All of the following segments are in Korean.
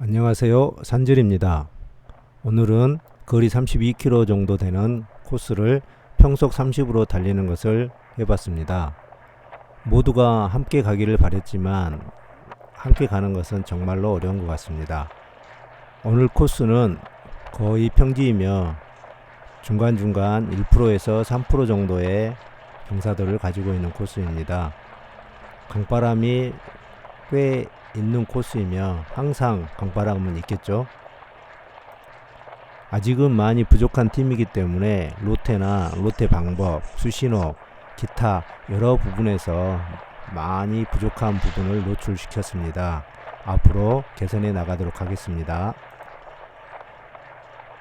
안녕하세요, 산질입니다. 오늘은 거리 32km 정도 되는 코스를 평속 30으로 달리는 것을 해봤습니다. 모두가 함께 가기를 바랬지만 함께 가는 것은 정말로 어려운 것 같습니다. 오늘 코스는 거의 평지이며 중간중간 1%에서 3% 정도의 경사도를 가지고 있는 코스입니다. 강바람이 꽤 있는 코스이며 항상 강바람은 있겠죠. 아직은 많이 부족한 팀이기 때문에 로테나 로테 방법, 수신호, 기타 여러 부분에서 많이 부족한 부분을 노출시켰습니다. 앞으로 개선해 나가도록 하겠습니다.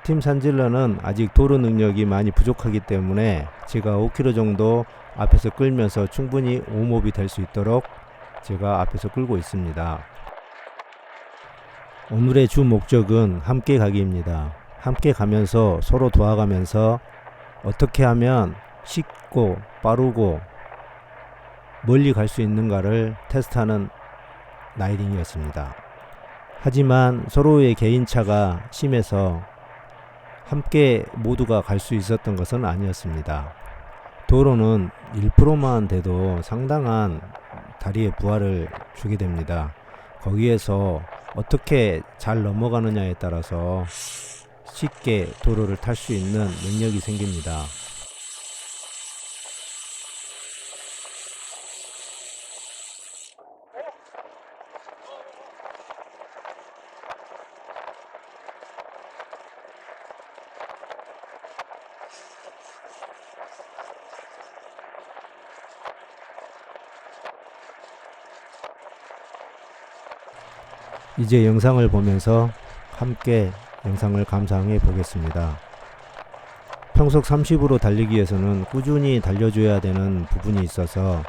팀 산질러는 아직 도로 능력이 많이 부족하기 때문에 제가 5km 정도 앞에서 끌면서 충분히 웜업이 될 수 있도록 제가 앞에서 끌고 있습니다. 오늘의 주 목적은 함께 가기입니다. 함께 가면서 서로 도와가면서 어떻게 하면 쉽고 빠르고 멀리 갈 수 있는가를 테스트하는 라이딩이었습니다. 하지만 서로의 개인차가 심해서 함께 모두가 갈 수 있었던 것은 아니었습니다. 도로는 1%만 돼도 상당한 다리의 부하를 주게 됩니다. 거기에서 어떻게 잘 넘어가느냐에 따라서 쉽게 도로를 탈 수 있는 능력이 생깁니다. 이제 영상을 보면서 함께 영상을 감상해 보겠습니다. 평속 30으로 달리기 위해서는 꾸준히 달려줘야 되는 부분이 있어서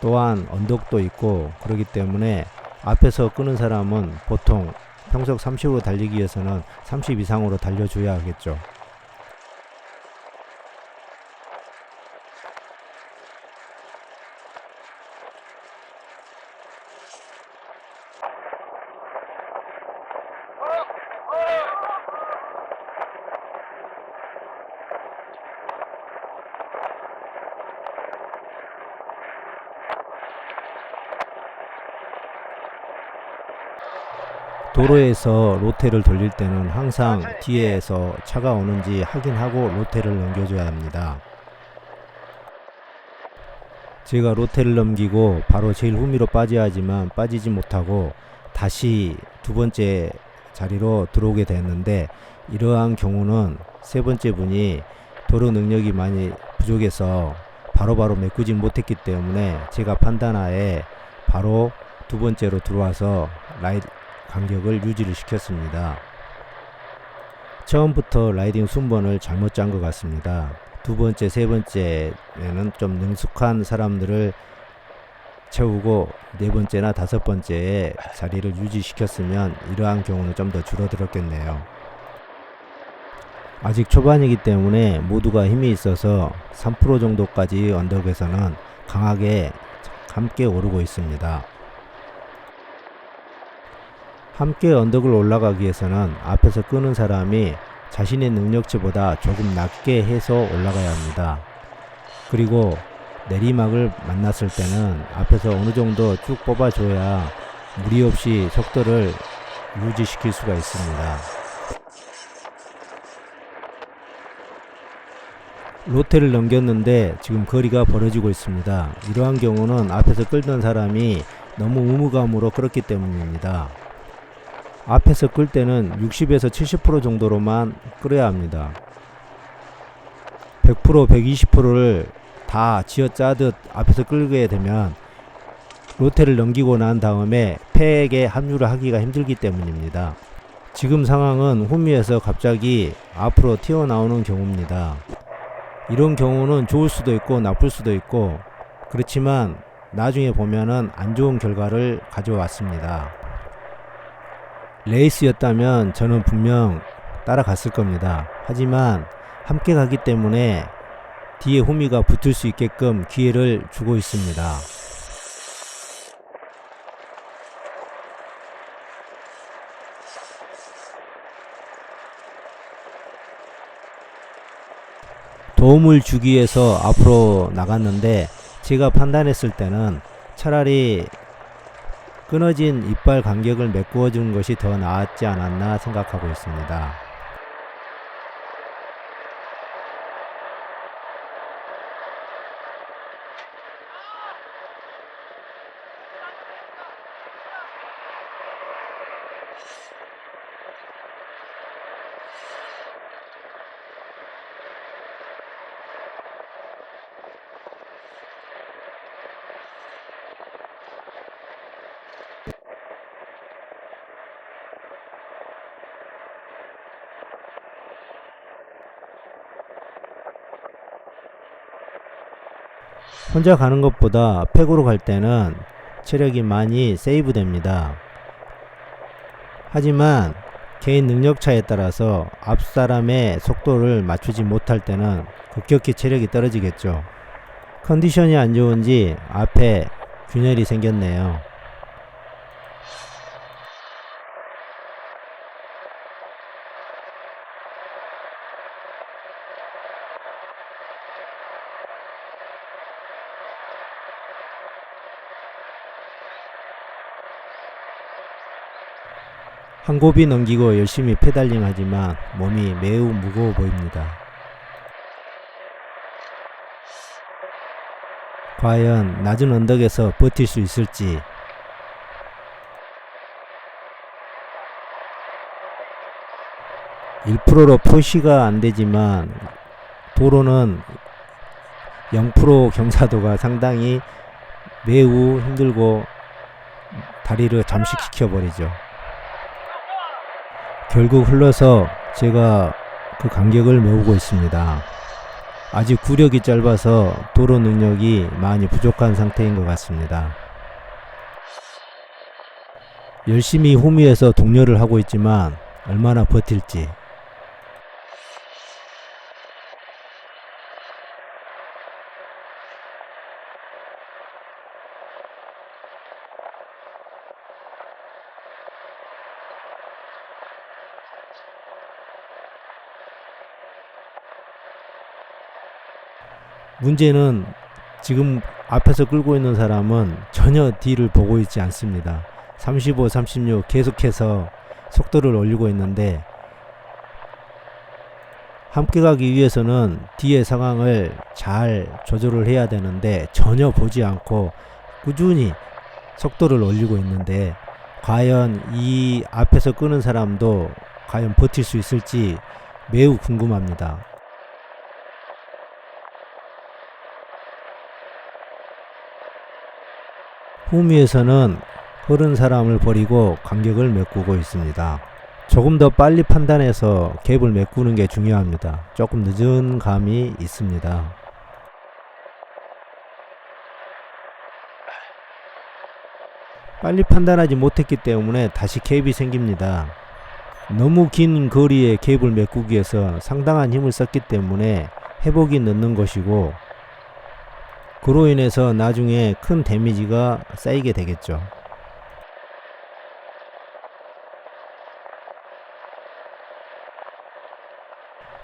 또한 언덕도 있고 그렇기 때문에 앞에서 끄는 사람은 보통 평속 30으로 달리기 위해서는 30 이상으로 달려줘야 하겠죠. 도로에서 로테를 돌릴 때는 항상 뒤에서 차가 오는지 확인하고 로테를 넘겨줘야 합니다. 제가 로테를 넘기고 바로 제일 후미로 빠져야 하지만 빠지지 못하고 다시 두 번째 자리로 들어오게 됐는데, 이러한 경우는 세 번째 분이 도로 능력이 많이 부족해서 바로바로 메꾸지 못했기 때문에 제가 판단하에 바로 두 번째로 들어와서 간격을 유지를 시켰습니다. 처음부터 라이딩 순번을 잘못 짠 것 같습니다. 두 번째, 세 번째에는 좀 능숙한 사람들을 채우고 네 번째나 다섯 번째에 자리를 유지시켰으면 이러한 경우는 좀 더 줄어들었겠네요. 아직 초반이기 때문에 모두가 힘이 있어서 3% 정도까지 언덕에서는 강하게 함께 오르고 있습니다. 함께 언덕을 올라가기 위해서는 앞에서 끄는 사람이 자신의 능력치보다 조금 낮게 해서 올라가야 합니다. 그리고 내리막을 만났을 때는 앞에서 어느 정도 쭉 뽑아줘야 무리 없이 속도를 유지시킬 수가 있습니다. 로테를 넘겼는데 지금 거리가 벌어지고 있습니다. 이러한 경우는 앞에서 끌던 사람이 너무 의무감으로 끌었기 때문입니다. 앞에서 끌 때는 60에서 70% 정도로만 끌어야 합니다. 100%, 120%를 다 쥐어짜듯 앞에서 끌게 되면 로테를 넘기고 난 다음에 팩에 합류를 하기가 힘들기 때문입니다. 지금 상황은 후미에서 갑자기 앞으로 튀어나오는 경우입니다. 이런 경우는 좋을 수도 있고 나쁠 수도 있고, 그렇지만 나중에 보면은 안 좋은 결과를 가져왔습니다. 레이스였다면 저는 분명 따라갔을 겁니다. 하지만 함께 가기 때문에 뒤에 후미가 붙을 수 있게끔 기회를 주고 있습니다. 도움을 주기 위해서 앞으로 나갔는데 제가 판단했을 때는 차라리 끊어진 이빨 간격을 메꾸어 주는 것이 더 나았지 않았나 생각하고 있습니다. 혼자 가는 것보다 팩으로 갈 때는 체력이 많이 세이브 됩니다. 하지만 개인 능력 차에 따라서 앞 사람의 속도를 맞추지 못할 때는 급격히 체력이 떨어지겠죠. 컨디션이 안 좋은지 앞에 균열이 생겼네요. 한 고비 넘기고 열심히 페달링 하지만 몸이 매우 무거워 보입니다. 과연 낮은 언덕에서 버틸 수 있을지. (1%로) 표시가 안 되지만 도로는 0% 경사도가 상당히 매우 힘들고 다리를 잠식시켜 버리죠. 결국 흘러서 제가 그 간격을 메우고 있습니다. 아직 구력이 짧아서 도로 능력이 많이 부족한 상태인 것 같습니다. 열심히 후미에서 동료를 하고 있지만 얼마나 버틸지. 문제는 지금 앞에서 끌고 있는 사람은 전혀 뒤를 보고 있지 않습니다. 35, 36 계속해서 속도를 올리고 있는데 함께 가기 위해서는 뒤의 상황을 잘 조절을 해야 되는데 전혀 보지 않고 꾸준히 속도를 올리고 있는데 과연 이 앞에서 끄는 사람도 과연 버틸 수 있을지 매우 궁금합니다. 후미에서는 흐른 사람을 버리고 간격을 메꾸고 있습니다. 조금 더 빨리 판단해서 갭을 메꾸는 게 중요합니다. 조금 늦은 감이 있습니다. 빨리 판단하지 못했기 때문에 다시 갭이 생깁니다. 너무 긴 거리에 갭을 메꾸기 위해서 상당한 힘을 썼기 때문에 회복이 늦는 것이고 그로 인해서 나중에 큰 데미지가 쌓이게 되겠죠.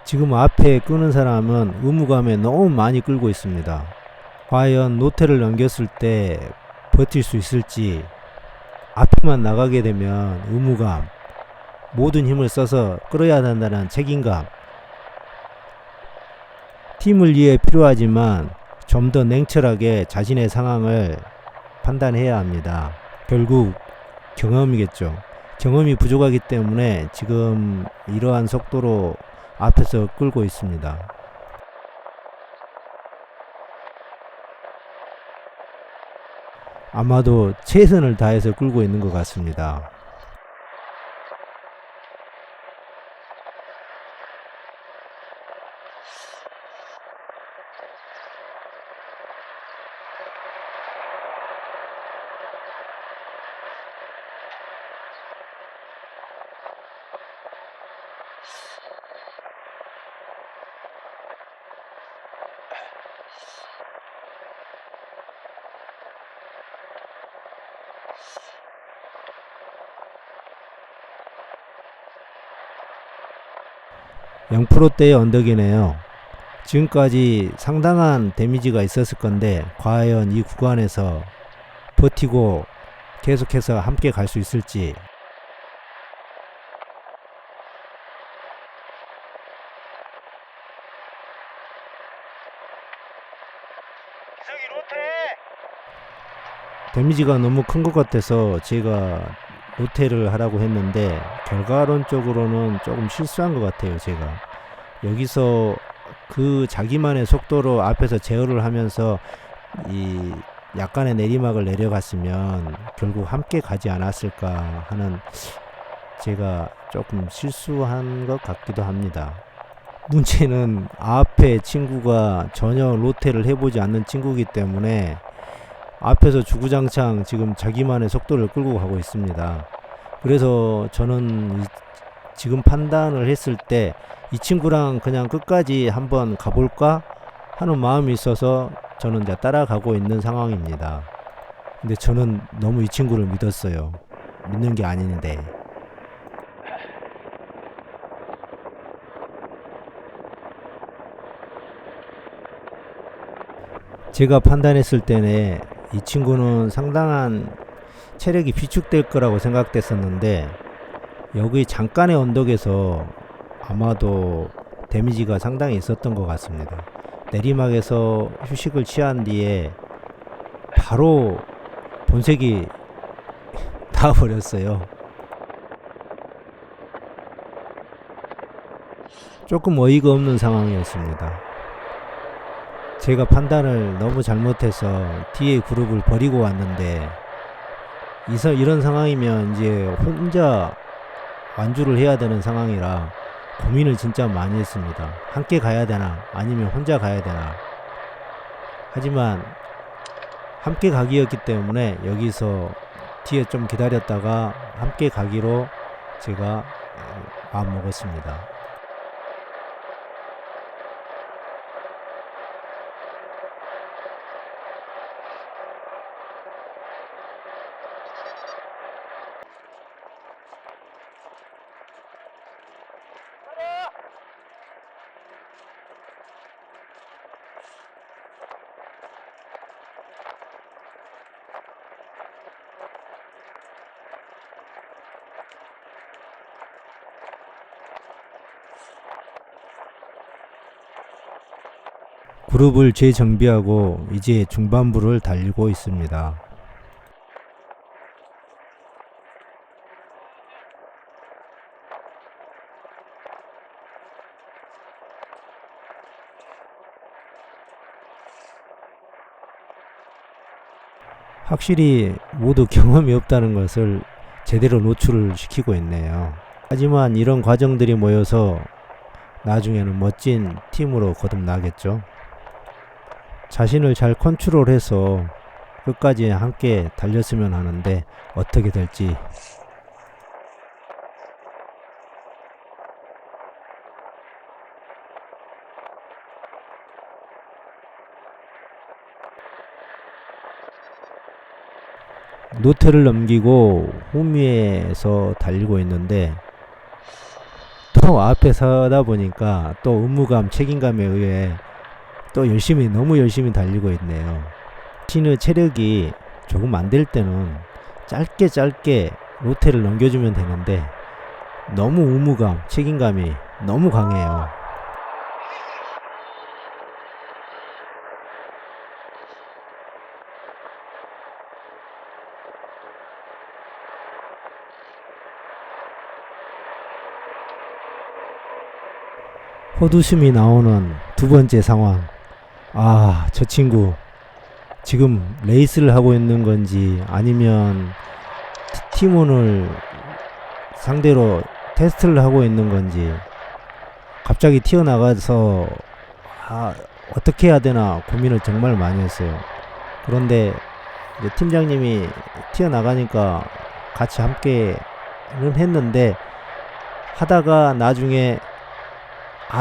지금 앞에 끄는 사람은 의무감에 너무 많이 끌고 있습니다. 과연 노태를 넘겼을 때 버틸 수 있을지. 앞에만 나가게 되면 의무감, 모든 힘을 써서 끌어야 한다는 책임감, 팀을 위해 필요하지만 좀 더 냉철하게 자신의 상황을 판단해야 합니다. 결국 경험이겠죠. 경험이 부족하기 때문에 지금 이러한 속도로 앞에서 끌고 있습니다. 아마도 최선을 다해서 끌고 있는 것 같습니다. (0%대의) 언덕이네요. 지금까지 상당한 데미지가 있었을 건데 과연 이 구간에서 버티고 계속해서 함께 갈 수 있을지. 데미지가 너무 큰 것 같아서 제가 로테를 하라고 했는데 결과론적으로는 조금 실수한 것 같아요. 제가 여기서 그 자기만의 속도로 앞에서 제어를 하면서 이 약간의 내리막을 내려갔으면 결국 함께 가지 않았을까 하는, 제가 조금 실수한 것 같기도 합니다. 문제는 앞에 친구가 전혀 로테를 해보지 않는 친구이기 때문에 앞에서 주구장창 지금 자기만의 속도를 끌고 가고 있습니다. 그래서 저는 지금 판단을 했을 때 이 친구랑 그냥 끝까지 한번 가볼까 하는 마음이 있어서 저는 이제 따라가고 있는 상황입니다. 근데 저는 너무 이 친구를 믿었어요. 믿는 게 아닌데. 제가 판단했을 때는 이 친구는 상당한 체력이 비축될 거라고 생각됐었는데 여기 잠깐의 언덕에서 아마도 데미지가 상당히 있었던 것 같습니다. 내리막에서 휴식을 취한 뒤에 바로 본색이 나와버렸어요. 조금 어이가 없는 상황이었습니다. 제가 판단을 너무 잘못해서 뒤에 그룹을 버리고 왔는데 이런 상황이면 이제 혼자 완주를 해야 되는 상황이라 고민을 진짜 많이 했습니다. 함께 가야 되나 아니면 혼자 가야 되나. 하지만 함께 가기였기 때문에 여기서 뒤에 좀 기다렸다가 함께 가기로 제가 마음 먹었습니다. 그룹을 재정비하고 이제 중반부를 달리고 있습니다. 확실히 모두 경험이 없다는 것을 제대로 노출을 시키고 있네요. 하지만 이런 과정들이 모여서 나중에는 멋진 팀으로 거듭나겠죠. 자신을 잘 컨트롤해서 끝까지 함께 달렸으면 하는데 어떻게 될지. 노태를 넘기고 후미에서 달리고 있는데 또 앞에 서다 보니까 또 의무감, 책임감에 의해 또 너무 열심히 달리고 있네요. 신의 체력이 조금 안 될 때는 짧게 로테를 넘겨주면 되는데 너무 의무감, 책임감이 너무 강해요. 헛웃음이 나오는 두 번째 상황. 저 친구 지금 레이스를 하고 있는 건지 아니면 팀원을 상대로 테스트를 하고 있는 건지 갑자기 튀어나가서 어떻게 해야 되나 고민을 정말 많이 했어요. 그런데 이제 팀장님이 튀어나가니까 같이 함께는 했는데 하다가 나중에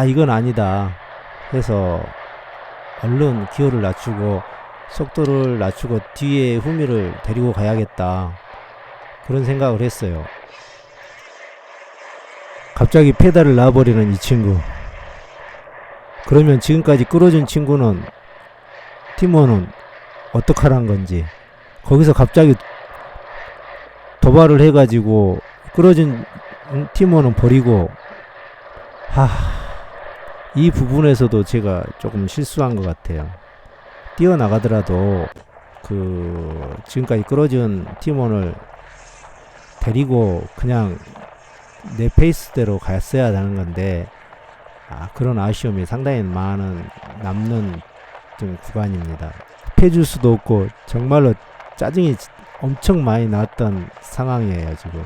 이건 아니다 해서 얼른 기어를 낮추고 속도를 낮추고 뒤에 후미를 데리고 가야겠다, 그런 생각을 했어요. 갑자기 페달을 놔버리는 이 친구. 그러면 지금까지 끌어준 친구는 팀원은 어떡하란 건지, 거기서 갑자기 도발을 해가지고 끌어준 팀원은 버리고, 이 부분에서도 제가 조금 실수한 것 같아요. 뛰어나가더라도 지금까지 끌어준 팀원을 데리고 그냥 내 페이스대로 갔어야 하는 건데, 그런 아쉬움이 상당히 남는 좀 구간입니다. 패줄 수도 없고 정말로 짜증이 엄청 많이 났던 상황이에요 지금.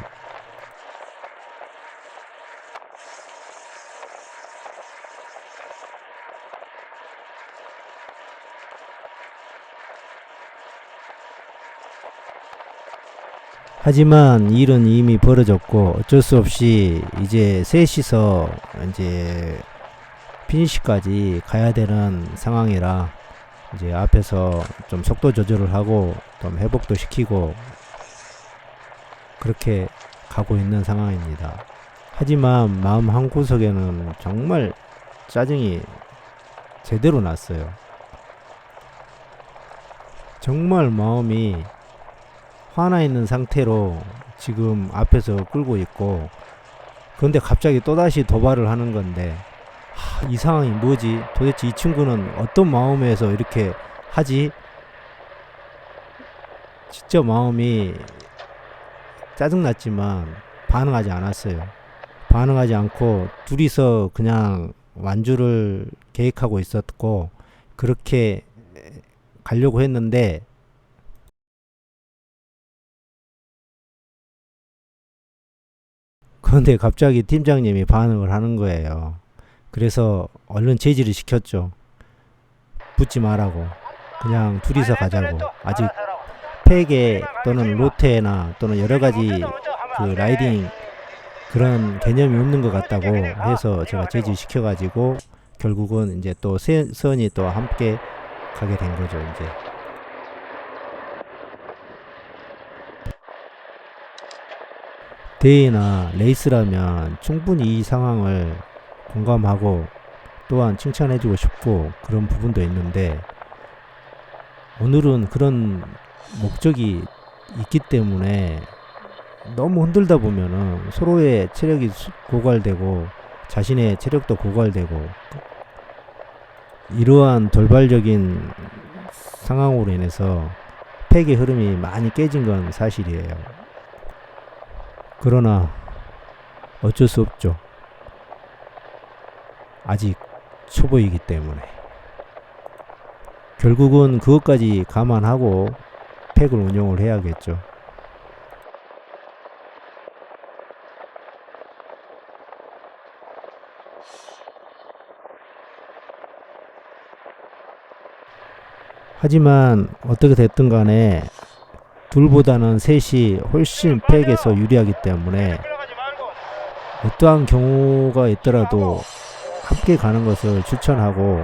하지만 일은 이미 벌어졌고 어쩔 수 없이 이제 셋이서 이제 피니시까지 가야 되는 상황이라, 이제 앞에서 좀 속도 조절을 하고 좀 회복도 시키고 그렇게 가고 있는 상황입니다. 하지만 마음 한구석에는 정말 짜증이 제대로 났어요. 정말 마음이 화나 있는 상태로 지금 앞에서 끌고 있고, 그런데 갑자기 또다시 도발을 하는 건데, 이 상황이 뭐지? 도대체 이 친구는 어떤 마음에서 이렇게 하지? 진짜 마음이 짜증났지만 반응하지 않았어요. 반응하지 않고 둘이서 그냥 완주를 계획하고 있었고, 그렇게 가려고 했는데, 그런데 갑자기 팀장님이 반응을 하는 거예요. 그래서 얼른 제지를 시켰죠. 붙지 말라고. 그냥 둘이서 가자고. 아직 팩에 또는 로테나 또는 여러 가지 라이딩 그런 개념이 없는 것 같다고 해서 제가 제지를 시켜가지고 결국은 이제 또 선이 또 함께 가게 된 거죠, 이제. 대회나 레이스라면 충분히 이 상황을 공감하고 또한 칭찬해주고 싶고 그런 부분도 있는데, 오늘은 그런 목적이 있기 때문에 너무 흔들다 보면은 서로의 체력이 고갈되고 자신의 체력도 고갈되고, 이러한 돌발적인 상황으로 인해서 팩의 흐름이 많이 깨진 건 사실이에요. 그러나 어쩔 수 없죠. 아직 초보이기 때문에. 결국은 그것까지 감안하고 팩을 운영을 해야겠죠. 하지만 어떻게 됐든 간에 둘보다는 셋이 훨씬 팩에서 유리하기 때문에 어떠한 경우가 있더라도 함께 가는 것을 추천하고,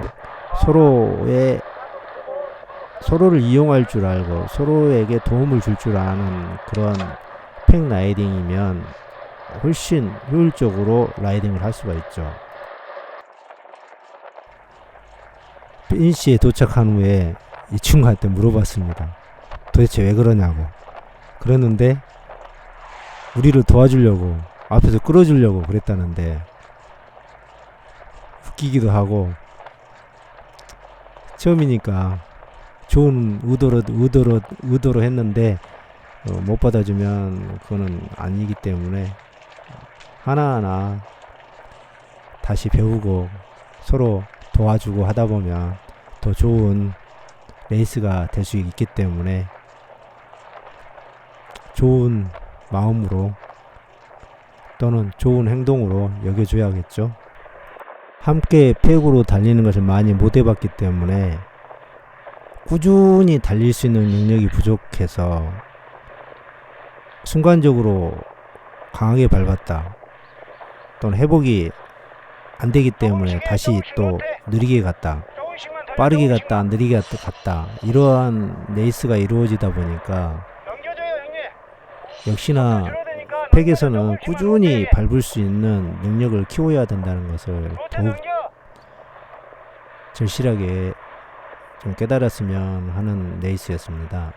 서로를 이용할 줄 알고 서로에게 도움을 줄 줄 아는 그런 팩 라이딩이면 훨씬 효율적으로 라이딩을 할 수가 있죠. 피니시에 도착한 후에 이 친구한테 물어봤습니다. 도대체 왜 그러냐고. 그랬는데 우리를 도와주려고 앞에서 끌어주려고 그랬다는데, 웃기기도 하고 처음이니까 좋은 의도로 했는데 못 받아주면 그거는 아니기 때문에 하나하나 다시 배우고 서로 도와주고 하다 보면 더 좋은 레이스가 될 수 있기 때문에 좋은 마음으로 또는 좋은 행동으로 여겨줘야겠죠. 함께 팩으로 달리는 것을 많이 못 해봤기 때문에 꾸준히 달릴 수 있는 능력이 부족해서 순간적으로 강하게 밟았다 또는 회복이 안 되기 때문에 다시 또 느리게 갔다, 빠르게 갔다, 느리게 갔다, 이러한 레이스가 이루어지다 보니까 역시나 팩에서는 꾸준히 밟을 수 있는 능력을 키워야 된다는 것을 더욱 절실하게 좀 깨달았으면 하는 레이스였습니다.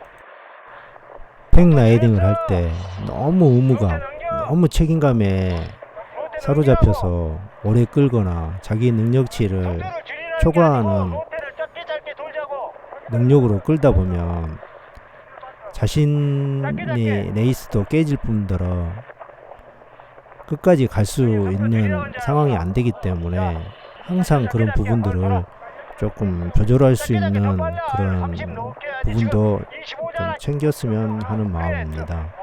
팩 라이딩을 할 때 너무 의무감, 너무 책임감에 사로잡혀서 오래 끌거나 자기 능력치를 초과하는 능력으로 끌다 보면 자신이 레이스도 깨질 뿐더러 끝까지 갈 수 있는 상황이 안 되기 때문에 항상 그런 부분들을 조금 조절할 수 있는 그런 부분도 좀 챙겼으면 하는 마음입니다.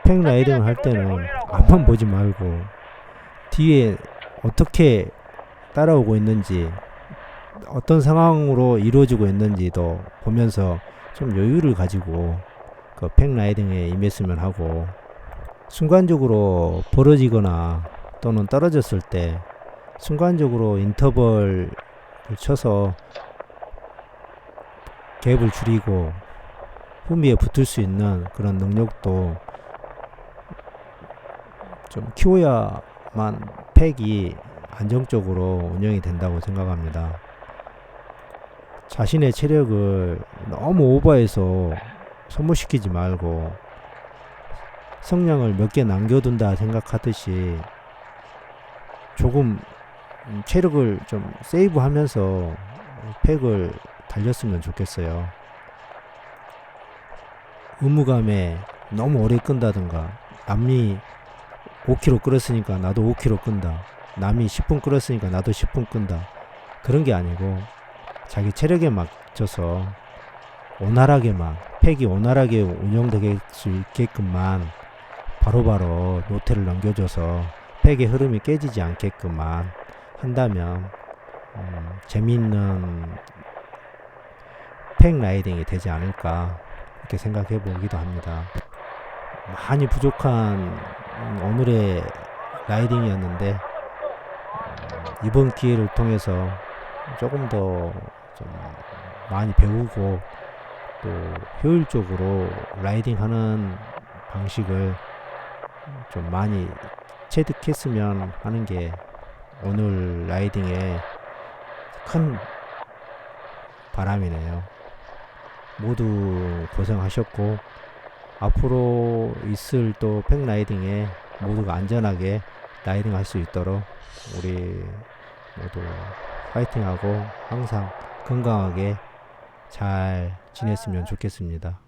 팩 라이딩을 할 때는 앞만 보지 말고 뒤에 어떻게 따라오고 있는지, 어떤 상황으로 이루어지고 있는지도 보면서 좀 여유를 가지고 그 팩 라이딩에 임했으면 하고, 순간적으로 벌어지거나 또는 떨어졌을 때 순간적으로 인터벌을 쳐서 갭을 줄이고 후미에 붙을 수 있는 그런 능력도 좀 키워야만 팩이 안정적으로 운영이 된다고 생각합니다. 자신의 체력을 너무 오버해서 소모시키지 말고 성량을 몇 개 남겨둔다 생각하듯이 조금 체력을 좀 세이브하면서 팩을 달렸으면 좋겠어요. 의무감에 너무 오래 끈다든가, 남이 5km 끌었으니까 나도 5km 끈다, 남이 10분 끌었으니까 나도 10분 끈다, 그런 게 아니고 자기 체력에 맞춰서 원활하게만, 팩이 원활하게 운영될 수 있게끔만 바로바로 노트를 넘겨줘서 팩의 흐름이 깨지지 않게끔만 한다면 재미있는 팩 라이딩이 되지 않을까 이렇게 생각해 보기도 합니다. 많이 부족한 오늘의 라이딩이었는데 이번 기회를 통해서 조금 더 좀 많이 배우고 또 효율적으로 라이딩하는 방식을 좀 많이 체득했으면 하는 게 오늘 라이딩의 큰 바람이네요. 모두 고생하셨고 앞으로 있을 또 팩 라이딩에 모두가 안전하게 라이딩 할 수 있도록 우리 모두 파이팅하고 항상 건강하게 잘 지냈으면 좋겠습니다.